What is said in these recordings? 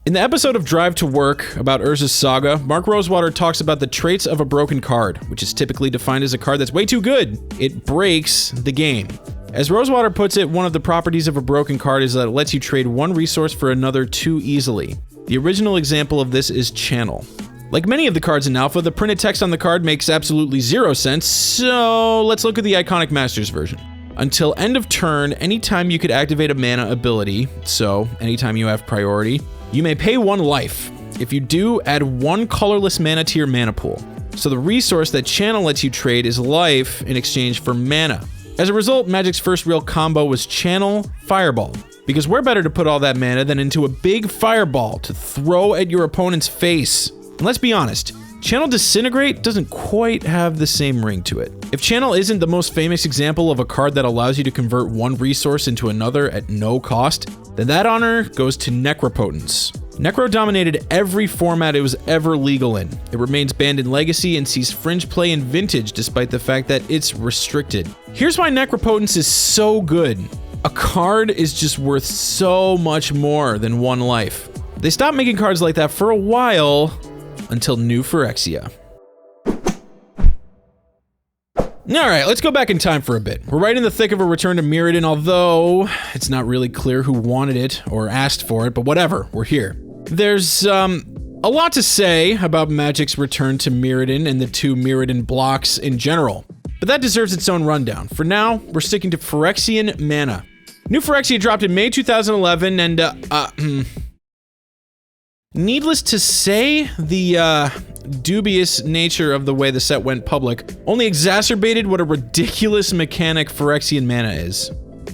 In the episode of Drive to Work about Urza's Saga, Mark Rosewater talks about the traits of a broken card, which is typically defined as a card that's way too good. It breaks the game. As Rosewater puts it, one of the properties of a broken card is that it lets you trade one resource for another too easily. The original example of this is Channel. Like many of the cards in Alpha, the printed text on the card makes absolutely zero sense, so let's look at the Iconic Masters version. Until end of turn, anytime you could activate a mana ability, so anytime you have priority, you may pay 1 life. If you do, add 1 colorless mana to your mana pool. So the resource that Channel lets you trade is life in exchange for mana. As a result, Magic's first real combo was Channel Fireball, because where better to put all that mana than into a big fireball to throw at your opponent's face. And let's be honest, Channel Disintegrate doesn't quite have the same ring to it. If Channel isn't the most famous example of a card that allows you to convert one resource into another at no cost, then that honor goes to Necropotence. Necro dominated every format it was ever legal in. It remains banned in Legacy and sees fringe play in Vintage despite the fact that it's restricted. Here's why Necropotence is so good. A card is just worth so much more than 1 life. They stopped making cards like that for a while, until New Phyrexia. Alright, let's go back in time for a bit. We're right in the thick of a return to Mirrodin, although it's not really clear who wanted it or asked for it, but whatever, we're here. There's a lot to say about Magic's return to Mirrodin and the 2 Mirrodin blocks in general, but that deserves its own rundown. For now, we're sticking to Phyrexian mana. New Phyrexia dropped in May 2011, and needless to say, the dubious nature of the way the set went public only exacerbated what a ridiculous mechanic Phyrexian mana is.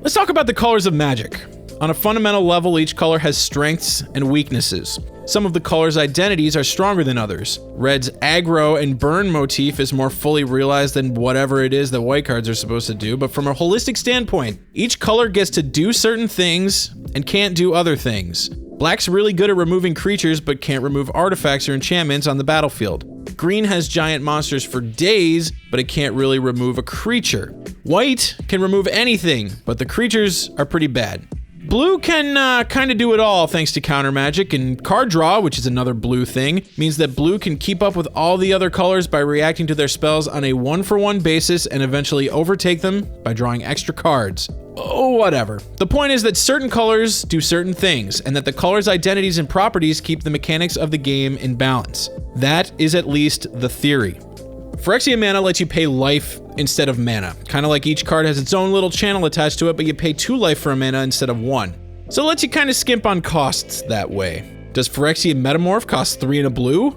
Let's talk about the colors of Magic. On a fundamental level, each color has strengths and weaknesses. Some of the colors' identities are stronger than others. Red's aggro and burn motif is more fully realized than whatever it is that white cards are supposed to do, but from a holistic standpoint, each color gets to do certain things and can't do other things. Black's really good at removing creatures, but can't remove artifacts or enchantments on the battlefield. Green has giant monsters for days, but it can't really remove a creature. White can remove anything, but the creatures are pretty bad. Blue can kind of do it all thanks to counter magic, and card draw, which is another blue thing, means that blue can keep up with all the other colors by reacting to their spells on a 1-for-1 basis and eventually overtake them by drawing extra cards. Oh, whatever. The point is that certain colors do certain things, and that the colors' identities and properties keep the mechanics of the game in balance. That is at least the theory. Phyrexian mana lets you pay life instead of mana. Kind of like each card has its own little channel attached to it, but you pay 2 life for a mana instead of 1. So it lets you kind of skimp on costs that way. Does Phyrexian Metamorph cost 3 and a blue?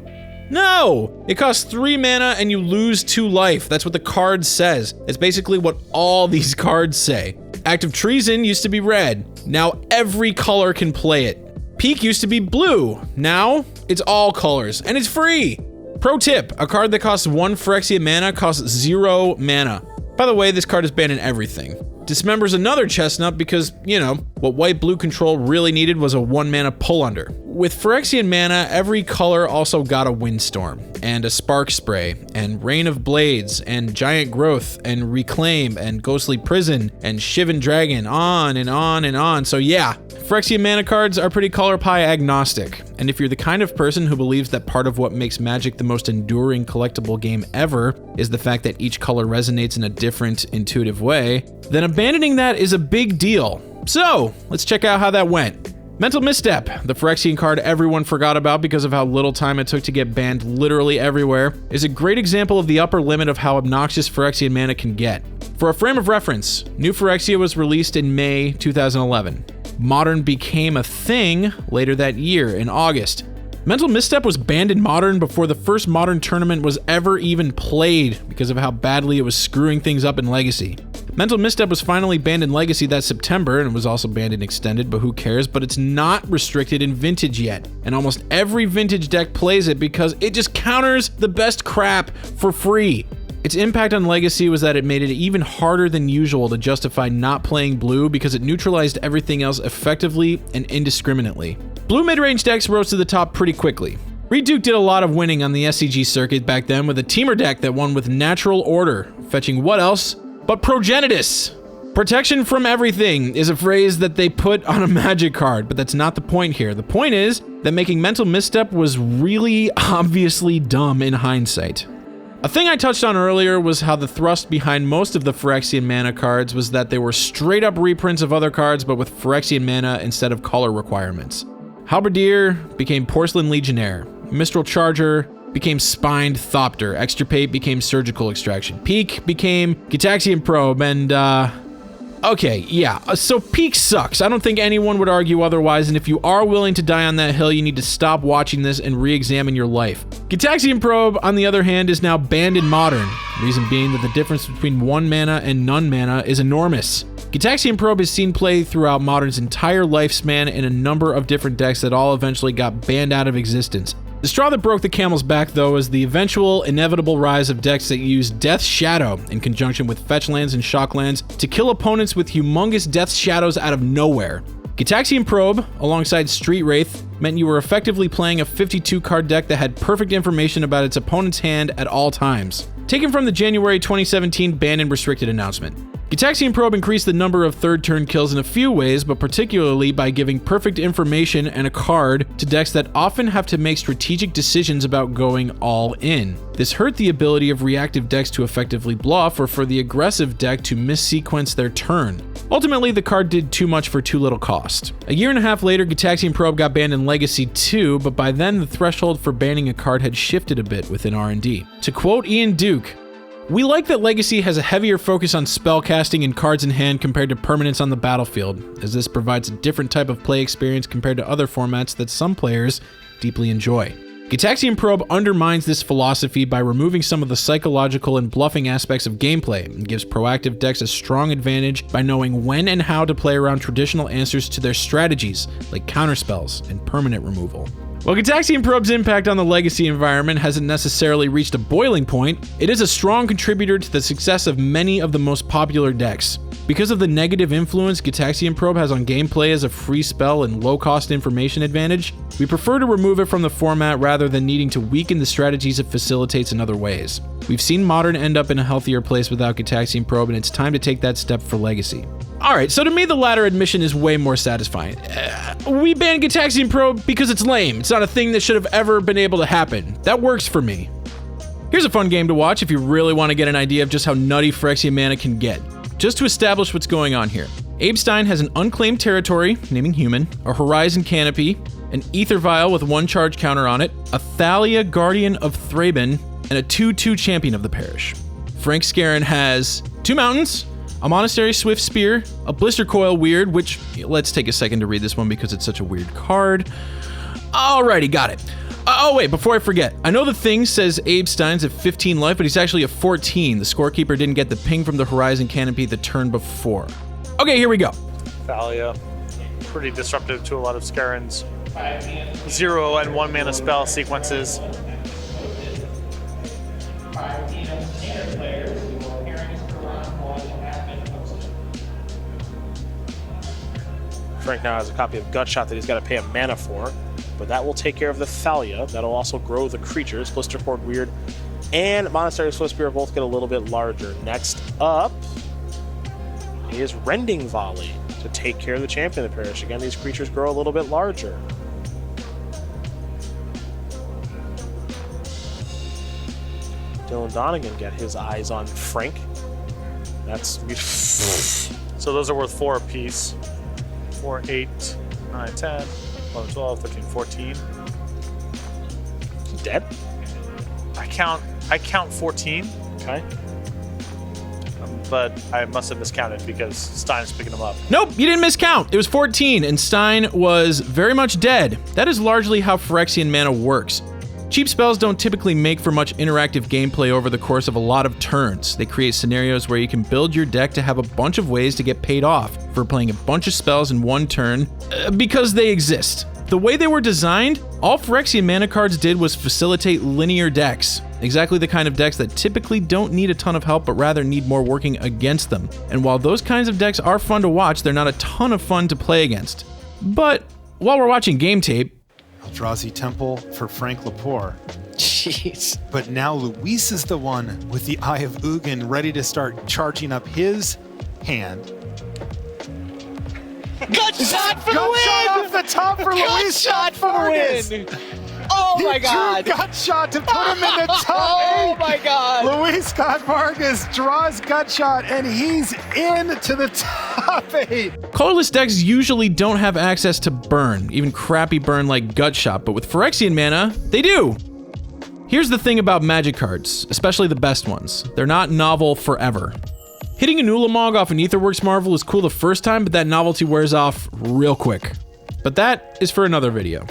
No! It costs 3 mana and you lose 2 life. That's what the card says. It's basically what all these cards say. Act of Treason used to be red. Now every color can play it. Peak used to be blue. Now it's all colors, and it's free! Pro tip, a card that costs 1 Phyrexian mana costs 0 mana. By the way, this card is banned in everything. Dismember's another chestnut because, you know, what white-blue control really needed was a 1 mana pull under. With Phyrexian mana, every color also got a Windstorm, and a Spark Spray, and Rain of Blades, and Giant Growth, and Reclaim, and Ghostly Prison, and Shivan Dragon, on and on and on. So yeah, Phyrexian mana cards are pretty color pie agnostic. And if you're the kind of person who believes that part of what makes Magic the most enduring collectible game ever is the fact that each color resonates in a different, intuitive way, then abandoning that is a big deal. So, let's check out how that went. Mental Misstep, the Phyrexian card everyone forgot about because of how little time it took to get banned literally everywhere, is a great example of the upper limit of how obnoxious Phyrexian mana can get. For a frame of reference, New Phyrexia was released in May 2011. Modern became a thing later that year, in August. Mental Misstep was banned in Modern before the first Modern tournament was ever even played because of how badly it was screwing things up in Legacy. Mental Misstep was finally banned in Legacy that September, and was also banned in Extended, but who cares? But it's not restricted in Vintage yet, and almost every Vintage deck plays it because it just counters the best crap for free. Its impact on Legacy was that it made it even harder than usual to justify not playing blue because it neutralized everything else effectively and indiscriminately. Blue mid-range decks rose to the top pretty quickly. Reed Duke did a lot of winning on the SCG circuit back then with a teamer deck that won with Natural Order, fetching what else but Progenitus. Protection from everything is a phrase that they put on a Magic card, but that's not the point here. The point is that making mental misstep was really obviously dumb in hindsight. A thing I touched on earlier was how the thrust behind most of the Phyrexian mana cards was that they were straight up reprints of other cards but with Phyrexian mana instead of color requirements. Halberdier became Porcelain Legionnaire, Mistral Charger became Spined Thopter, Extirpate became Surgical Extraction, Peak became Gitaxian Probe, and okay, yeah, so Peak sucks. I don't think anyone would argue otherwise, and if you are willing to die on that hill, you need to stop watching this and re-examine your life. Gitaxian Probe, on the other hand, is now banned in Modern, reason being that the difference between 1 mana and none mana is enormous. Gitaxian Probe has seen play throughout Modern's entire lifespan in a number of different decks that all eventually got banned out of existence. The straw that broke the camel's back, though, is the eventual, inevitable rise of decks that use Death's Shadow in conjunction with fetch lands and shock lands to kill opponents with humongous Death's Shadows out of nowhere. Gitaxian Probe, alongside Street Wraith, meant you were effectively playing a 52-card deck that had perfect information about its opponent's hand at all times. Taken from the January 2017 Banned and Restricted announcement. Gitaxian Probe increased the number of third-turn kills in a few ways, but particularly by giving perfect information and a card to decks that often have to make strategic decisions about going all in. This hurt the ability of reactive decks to effectively bluff, or for the aggressive deck to missequence their turn. Ultimately, the card did too much for too little cost. A year and a half later, Gitaxian Probe got banned in Legacy 2, but by then the threshold for banning a card had shifted a bit within R&D. To quote Ian Duke, "We like that Legacy has a heavier focus on spellcasting and cards in hand compared to permanents on the battlefield, as this provides a different type of play experience compared to other formats that some players deeply enjoy." Gitaxian Probe undermines this philosophy by removing some of the psychological and bluffing aspects of gameplay and gives proactive decks a strong advantage by knowing when and how to play around traditional answers to their strategies, like counterspells and permanent removal. While Gitaxian Probe's impact on the Legacy environment hasn't necessarily reached a boiling point, it is a strong contributor to the success of many of the most popular decks. Because of the negative influence Gitaxian Probe has on gameplay as a free spell and low-cost information advantage, we prefer to remove it from the format rather than needing to weaken the strategies it facilitates in other ways. We've seen Modern end up in a healthier place without Gitaxian Probe, and it's time to take that step for Legacy. Alright, so to me the latter admission is way more satisfying. We banned Gitaxian Probe because it's lame. It's not a thing that should have ever been able to happen. That works for me. Here's a fun game to watch if you really want to get an idea of just how nutty Phyrexian mana can get. Just to establish what's going on here. Abe Stein has an unclaimed territory, naming human, a Horizon Canopy, an Ether Vial with 1 charge counter on it, a Thalia Guardian of Thraben, and a 2/2 Champion of the Parish. Frank Scarron has 2 mountains, a Monastery Swift Spear, a Blister Coil Weird, which, let's take a second to read this one because it's such a weird card. Alrighty, got it. Oh wait, before I forget, I know the thing says Abe Stein's at 15 life, but he's actually at 14. The scorekeeper didn't get the ping from the Horizon Canopy the turn before. Okay, here we go. Thalia, pretty disruptive to a lot of Scarron's 0 and 1 mana spell sequences. Frank now has a copy of Gutshot that he's got to pay a mana for, but that will take care of the Thalia. That'll also grow the creatures. Blister Cord Weird and Monastery Swift Spear both get a little bit larger. Next up is Rending Volley to take care of the Champion of the Parish. Again, these creatures grow a little bit larger. Dylan Donegan get his eyes on Frank. That's so those are worth 4 apiece. 4, 8, 9, 10, 11, 12, 13, 14. Dead? I count 14. Okay. But I must have miscounted because Stein's picking them up. Nope, you didn't miscount. It was 14, and Stein was very much dead. That is largely how Phyrexian mana works. Cheap spells don't typically make for much interactive gameplay over the course of a lot of turns. They create scenarios where you can build your deck to have a bunch of ways to get paid off for playing a bunch of spells in one turn, because they exist. The way they were designed, all Phyrexian mana cards did was facilitate linear decks. Exactly the kind of decks that typically don't need a ton of help but rather need more working against them. And while those kinds of decks are fun to watch, they're not a ton of fun to play against. But while we're watching game tape, Eldrazi Temple for Frank Lepore. Jeez. But now Luis is the one with the Eye of Ugin ready to start charging up his hand. Gut shot for the Gut win! shot off the top for Gut Luis shot for Vargas. the win! Oh He my god! drew gut shot to put him in the top Oh 8. my god! Luis Scott Vargas draws gut shot, and he's into the top 8. Colorless decks usually don't have access to burn, even crappy burn like Gut Shot, but with Phyrexian mana, they do. Here's the thing about Magic cards, especially the best ones. They're not novel forever. Hitting an Ulamog off an Aetherworks Marvel is cool the first time, but that novelty wears off real quick. But that is for another video.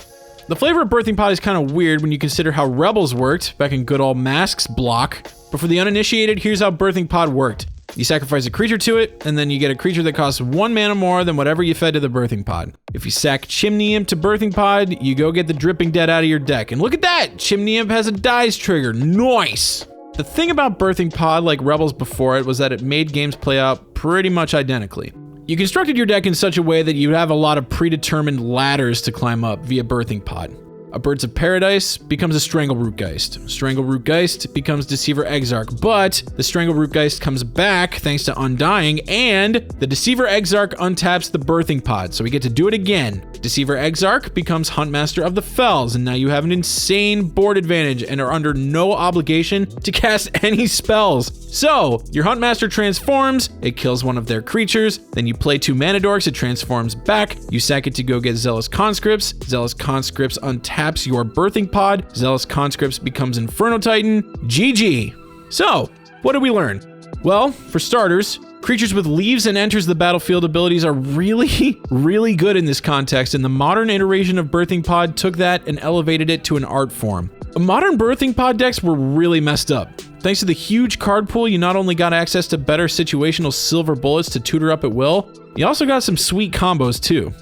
The flavor of Birthing Pod is kind of weird when you consider how Rebels worked back in good old Masks block, but for the uninitiated, here's how Birthing Pod worked. You sacrifice a creature to it, and then you get a creature that costs 1 mana more than whatever you fed to the Birthing Pod. If you sack Chimney Imp to Birthing Pod, you go get the Dripping Dead out of your deck. And look at that! Chimney Imp has a dies trigger. Nice! The thing about Birthing Pod, like Rebels before it, was that it made games play out pretty much identically. You constructed your deck in such a way that you have a lot of predetermined ladders to climb up via Birthing Pod. A Birds of Paradise becomes a Strangleroot-Geist. Strangleroot-Geist becomes Deceiver Exarch, but the Strangleroot-Geist comes back thanks to Undying, and the Deceiver Exarch untaps the Birthing Pod, so we get to do it again. Deceiver Exarch becomes Huntmaster of the Fells, and now you have an insane board advantage and are under no obligation to cast any spells. So, your Huntmaster transforms, it kills one of their creatures, then you play 2 mana dorks, it transforms back, you sack it to go get Zealous Conscripts untaps your Birthing Pod, Zealous Conscripts becomes Inferno Titan, GG. So, what did we learn? Well, for starters, creatures with leaves and enters the battlefield abilities are really good in this context, and the modern iteration of Birthing Pod took that and elevated it to an art form. Modern Birthing Pod decks were really messed up. Thanks to the huge card pool, you not only got access to better situational silver bullets to tutor up at will, you also got some sweet combos too.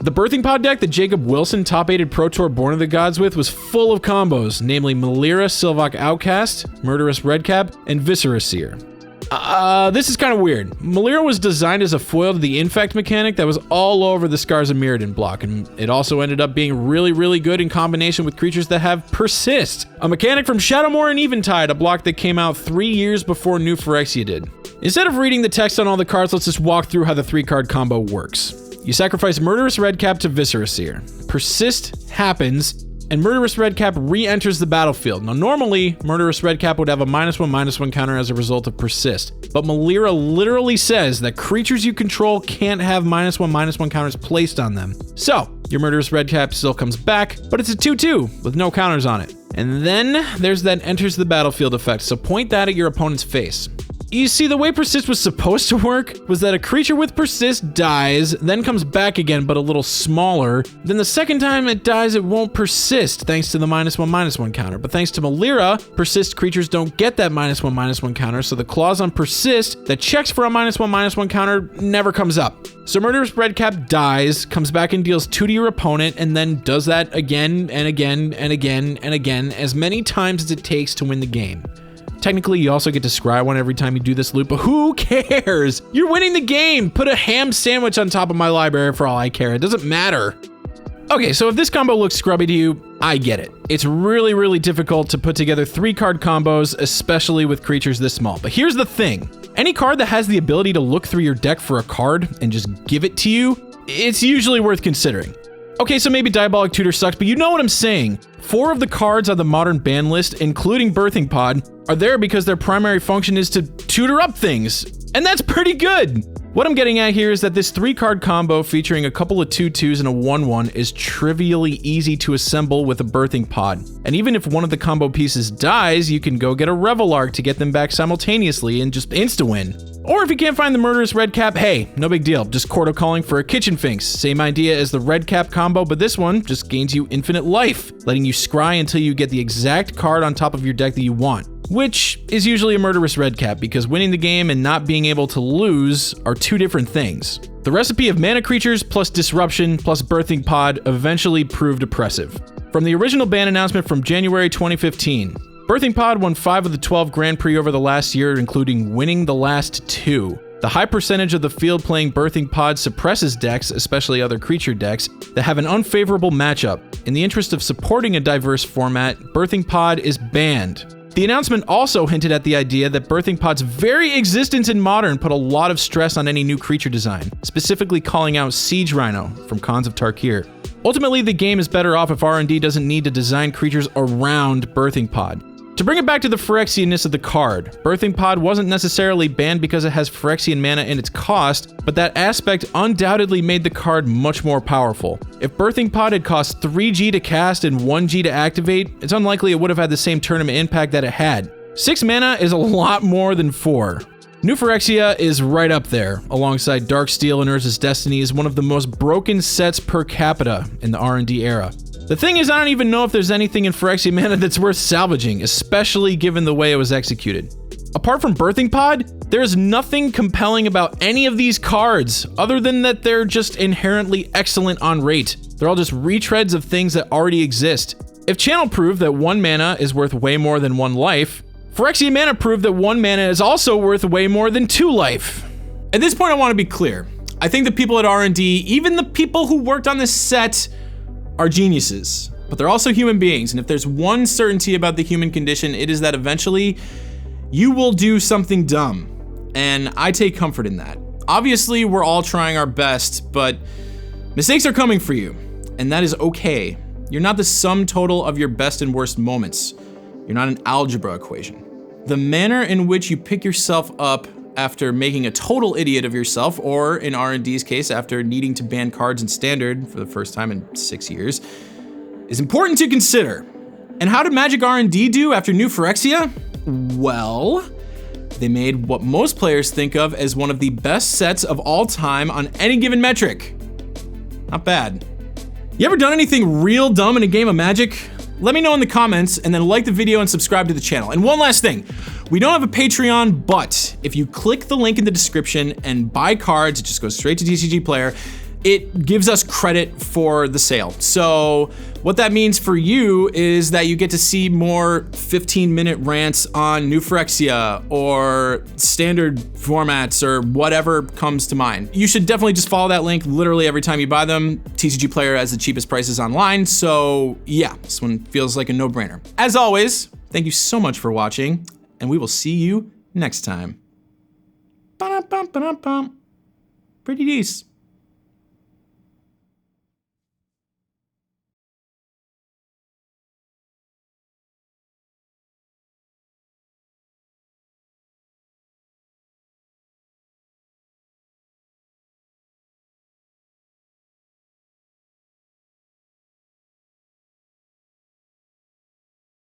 The Birthing Pod deck that Jacob Wilson top-8'd Pro Tour Born of the Gods with was full of combos, namely Melira, Sylvok Outcast, Murderous Redcap, and Viscera Seer. This is kind of weird. Melira was designed as a foil to the Infect mechanic that was all over the Scars of Mirrodin block, and it also ended up being really good in combination with creatures that have Persist, a mechanic from Shadowmoor and Eventide, a block that came out 3 years before New Phyrexia did. Instead of reading the text on all the cards, let's just walk through how the 3-card combo works. You sacrifice Murderous Redcap to Viscera Seer. Persist happens, and Murderous Redcap re-enters the battlefield. Now normally, Murderous Redcap would have a -1/-1 counter as a result of Persist, but Melira literally says that creatures you control can't have -1/-1 counters placed on them. So, your Murderous Redcap still comes back, but it's a 2/2 with no counters on it. And then there's that enters the battlefield effect, so point that at your opponent's face. You see, the way Persist was supposed to work was that a creature with Persist dies, then comes back again, but a little smaller. Then the second time it dies, it won't persist, thanks to the -1/-1 counter. But thanks to Melira, Persist creatures don't get that -1/-1 counter, so the clause on Persist that checks for a -1/-1 counter never comes up. So Murderous Redcap dies, comes back and deals 2 to your opponent, and then does that again and again and again and again, as many times as it takes to win the game. Technically, you also get to scry one every time you do this loop, but who cares? You're winning the game! Put a ham sandwich on top of my library for all I care. It doesn't matter. Okay, so if this combo looks scrubby to you, I get it. It's really difficult to put together 3-card combos, especially with creatures this small. But here's the thing. Any card that has the ability to look through your deck for a card and just give it to you, it's usually worth considering. Okay, so maybe Diabolic Tutor sucks, but you know what I'm saying. 4 of the cards on the modern ban list, including Birthing Pod, are there because their primary function is to tutor up things. And that's pretty good! What I'm getting at here is that this 3-card combo featuring a couple of 2/2s and a 1/1 is trivially easy to assemble with a Birthing Pod. And even if one of the combo pieces dies, you can go get a Revelark to get them back simultaneously and just insta-win. Or if you can't find the Murderous Redcap, hey, no big deal, just Cordo Calling for a Kitchen Finks. Same idea as the Redcap combo, but this one just gains you infinite life, letting you scry until you get the exact card on top of your deck that you want. Which is usually a Murderous Redcap, because winning the game and not being able to lose are 2 different things. The recipe of mana creatures plus disruption plus Birthing Pod eventually proved oppressive. From the original ban announcement from January 2015, Birthing Pod won 5 of the 12 Grand Prix over the last year, including winning the last 2. The high percentage of the field playing Birthing Pod suppresses decks, especially other creature decks, that have an unfavorable matchup. In the interest of supporting a diverse format, Birthing Pod is banned. The announcement also hinted at the idea that Birthing Pod's very existence in Modern put a lot of stress on any new creature design, specifically calling out Siege Rhino from Khans of Tarkir. Ultimately, the game is better off if R&D doesn't need to design creatures around Birthing Pod. To bring it back to the Phyrexianness of the card, Birthing Pod wasn't necessarily banned because it has Phyrexian mana in its cost, but that aspect undoubtedly made the card much more powerful. If Birthing Pod had cost 3G to cast and 1G to activate, it's unlikely it would have had the same tournament impact that it had. 6 mana is a lot more than 4. New Phyrexia is right up there, alongside Darksteel and Urza's Destiny as one of the most broken sets per capita in the R&D era. The thing is, I don't even know if there's anything in Phyrexian mana that's worth salvaging, especially given the way it was executed. Apart from Birthing Pod, there's nothing compelling about any of these cards, other than that they're just inherently excellent on rate. They're all just retreads of things that already exist. If Channel proved that 1 mana is worth way more than 1 life, Phyrexian mana proved that 1 mana is also worth way more than 2 life. At this point, I want to be clear. I think the people at R&D, even the people who worked on this set, are geniuses, but they're also human beings, and if there's one certainty about the human condition, it is that eventually you will do something dumb, and I take comfort in that. Obviously, we're all trying our best, but mistakes are coming for you, and that is okay. You're not the sum total of your best and worst moments. You're not an algebra equation. The manner in which you pick yourself up after making a total idiot of yourself, or in R&D's case, after needing to ban cards in Standard for the first time in 6 years, is important to consider. And how did Magic R&D do after New Phyrexia? Well, they made what most players think of as one of the best sets of all time on any given metric. Not bad. You ever done anything real dumb in a game of Magic? Let me know in the comments, and then like the video and subscribe to the channel. And one last thing, we don't have a Patreon, but if you click the link in the description and buy cards, it just goes straight to TCGplayer, it gives us credit for the sale. So what that means for you is that you get to see more 15-minute rants on New Phyrexia or Standard formats or whatever comes to mind. You should definitely just follow that link literally every time you buy them. TCGplayer has the cheapest prices online, so yeah, this one feels like a no-brainer. As always, thank you so much for watching, and we will see you next time. Ba-dum-bum-ba-dum-bum. Pretty Deece.